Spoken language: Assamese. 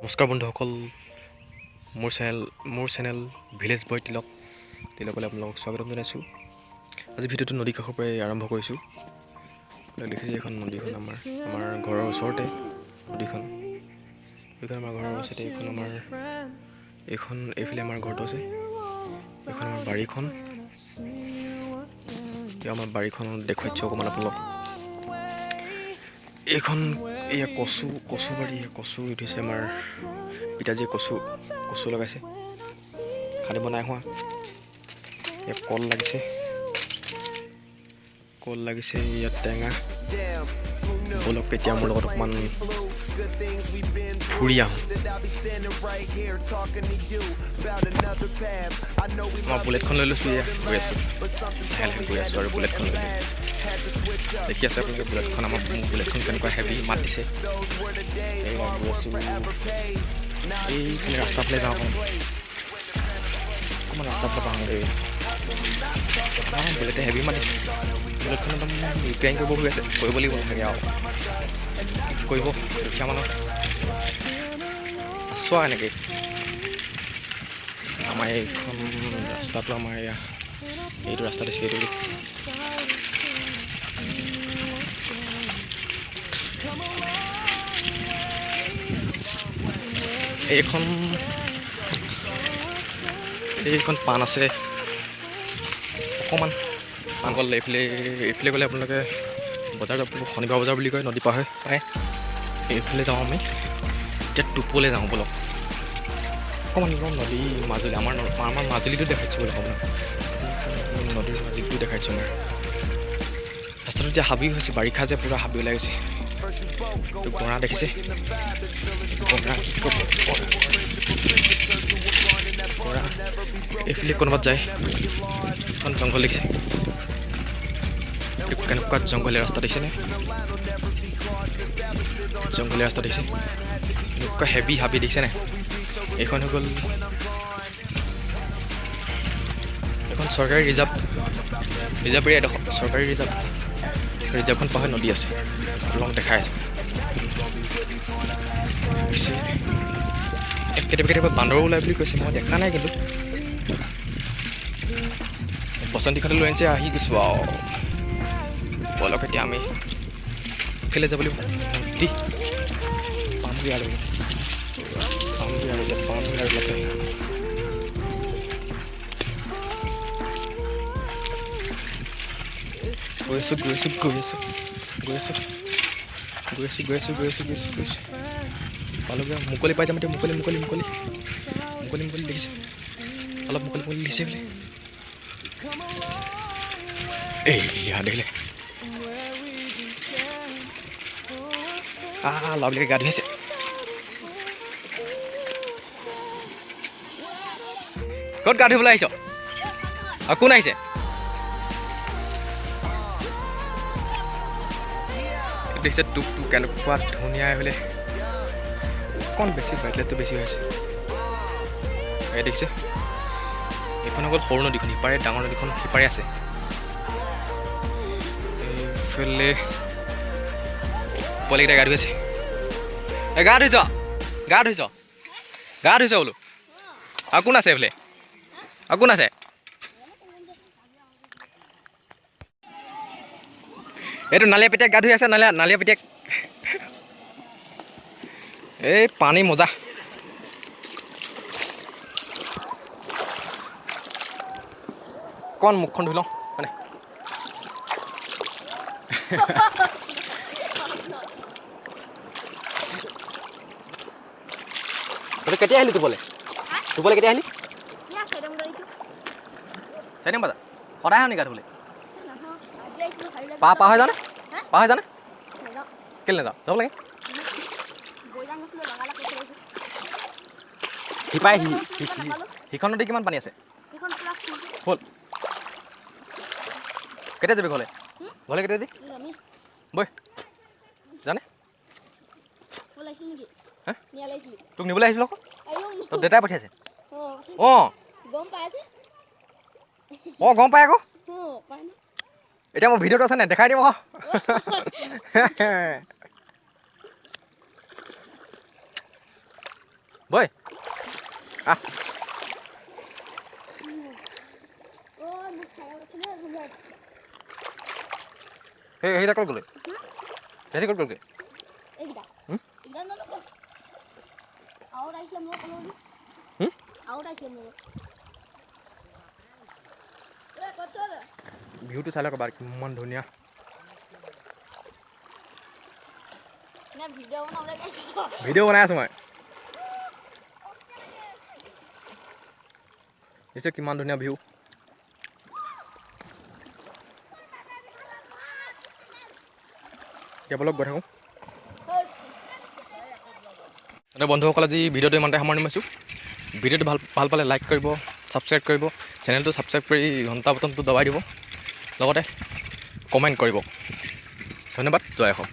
নমস্কাৰ বন্ধুসকল, মোৰ চেনেল ভিলেজ বয় তিলকলৈ আপোনালোকক স্বাগতম জনাইছোঁ। আজি ভিডিঅ'টো নদী কাষৰ পৰাই আৰম্ভ কৰিছোঁ। আপোনালোকে দেখিছে এখন নদীখন আমাৰ ঘৰৰ ওচৰতে নদীখন আমাৰ ঘৰৰ ওচৰতে এইফালে আমাৰ ঘৰটো আছে। এইখন আমাৰ বাৰীখন। এতিয়া আমাৰ বাৰীখন দেখুৱাইছোঁ অকণমান আপোনালোকক। এইখন এয়া কচু বাৰী, কচু উঠিছে আমাৰ পিতাজীয়ে কচু লগাইছে, খালি বনাই হোৱা। ইয়াত কল লাগিছে, ইয়াত টেঙা। বলক এতিয়া মোৰ লগত অকণমান ফুৰি আহোঁ। মই বুলেটখন লৈ লৈছোঁ, এয়া গৈ আছোঁ, লাহে গৈ আছোঁ আৰু বুলেটখন লৈ দেখি আছে আপোনালোকে বুলেটখন। মোৰ বুলেটখন কেনেকুৱা হেভি মাত দিছে। এইয়া গৈ আছোঁ, এইফালে ৰাস্তাফালে যাওঁ অকণমান ৰাস্তাফালে পাওঁগৈ। বুলেটে হেভি মাত দিছে। বুলেটখন একদম ৰিপেয়াৰিং কৰিব লাগিব লাগে আৰু কি কৰিব দুখীয়া মানুহ আছোঁ এনেকৈ। আমাৰ এইখন ৰাস্তাটো এইটো ৰাস্তা দিছে, এইটো এইখন পাণ আছে অকণমান। পাণ গ'ল এইফালে গ'লে আপোনালোকে বজাৰ যাব, শনিবাৰ বজাৰ বুলি কয়, নদী পাৰ হৈ পায়। এইফালে যাওঁ আমি, এতিয়া টোপলৈ যাওঁ বলক। অকণমান নদী মাজুলী, আমাৰ মাজুলীটো দেখাইছোঁ বলক আপোনাক। নদীৰ মাজুলীটো দেখাইছোঁ আমাৰ। ৰাস্তাটো এতিয়া হাবি হৈছে, বাৰিষা যে পূৰা হাবি ওলাই গৈছে। এইটো গঁড়া দেখিছে, গঁড়া এইফালে কোনোবাত যায়। এখন জংঘল দেখিছে, কেনেকুৱা জংঘলীয়া ৰাস্তা দেখিছেনে? জংঘলীয়া ৰাস্তা দেখিছে, এনেকুৱা হেভি হাবি দেখিছেনে? এইখন হৈ গ'ল এখন চৰকাৰী ৰিজাৰ্ভ এৰিয়া, এডোখৰ চৰকাৰী ৰিজাৰ্ভখন পাৰ হৈ নদী আছে, আপোনালোকক দেখাই আছোঁ। কেতিয়াবা বান্দৰো ওলাই বুলি কৈছে, মই দেখা নাই কিন্তু। বসন্তীখনলৈ লৈ আনিছে, আহি গৈছোঁ আৰু বলক এতিয়া আমি ইফালে যাব লাগিব। নদী পামগৈ আৰু গৈ আছোঁ। পালোগৈ, মুকলি পাই যাম এতিয়া। মুকলি দেখিছে, অলপ মুকলি দিছে বোলে। এইয়া দেখিলে, ল'ৰাবিলাকে গা ধুইছে। ক'ত গা ধুবলৈ আহিছ? আৰু কোন আহিছে? দেখিছে টোপটো কেনেকুৱা ধুনীয়া বোলে। অকণ বেছি ব্ৰাইটলাইটটো বেছি হৈ আছে। এই দেখিছে, এইখন অকল সৰু নদীখন, সিপাৰে ডাঙৰ নদীখন সিপাৰে আছে। এইফালে পোৱালিকেইটা গা ধুইছে। গা ধুইছ বোলো। আৰু কোন আছে এইফালে? আৰু কোন আছে? এইটো নালিয়া পিতেক গা ধুই আছে, নালিয়া পিতেক। এই পানী মজা। অকণ মুখখন ধুই লওঁ মানে। তই কেতিয়া আহিলি টোপলে কেতিয়া আহিলি? 4 বজাত। সদায় আহ নি গা ধুবলৈ? পাৰ হৈ জানে? কেলৈ নাযাওঁ? যাব লাগে। সিখন নদী কিমান পানী আছে? হ'ল। কেতিয়া যাবি ঘৰলৈ? কেতিয়া যাবি? বৈ জানে তোক নিবলৈ আহিছিলোঁ আকৌ। তোৰ দেউতাই পঠিয়াইছে। গম পাই আকৌ। এতিয়া মোৰ ভিডিঅ'টো আছে নাই? দেখাই দিম আকৌ। বৈ আহ সেইটা ক'ত গ'লে সিহঁতি ক'ত গ'লগৈ ভিউটো চাই লওক এবাৰ কিমান ধুনীয়া ভিডিঅ' বনাই আছোঁ মই দিছে কিমান ধুনীয়া ভিউ এতিয়া বলক গৈ থাকোঁ এতিয়া বন্ধুসকল আজি ভিডিঅ'টো ইমানতে সামৰণি মাৰিছোঁ ভিডিঅ'টো ভাল পালে লাইক কৰিব ছাবস্ক্ৰাইব কৰিব চেনেলটো ছাবস্ক্ৰাইব কৰি ঘণ্টা বটনটো দবাই দিব লগতে কমেণ্ট কৰিব ধন্যবাদ জয় অসম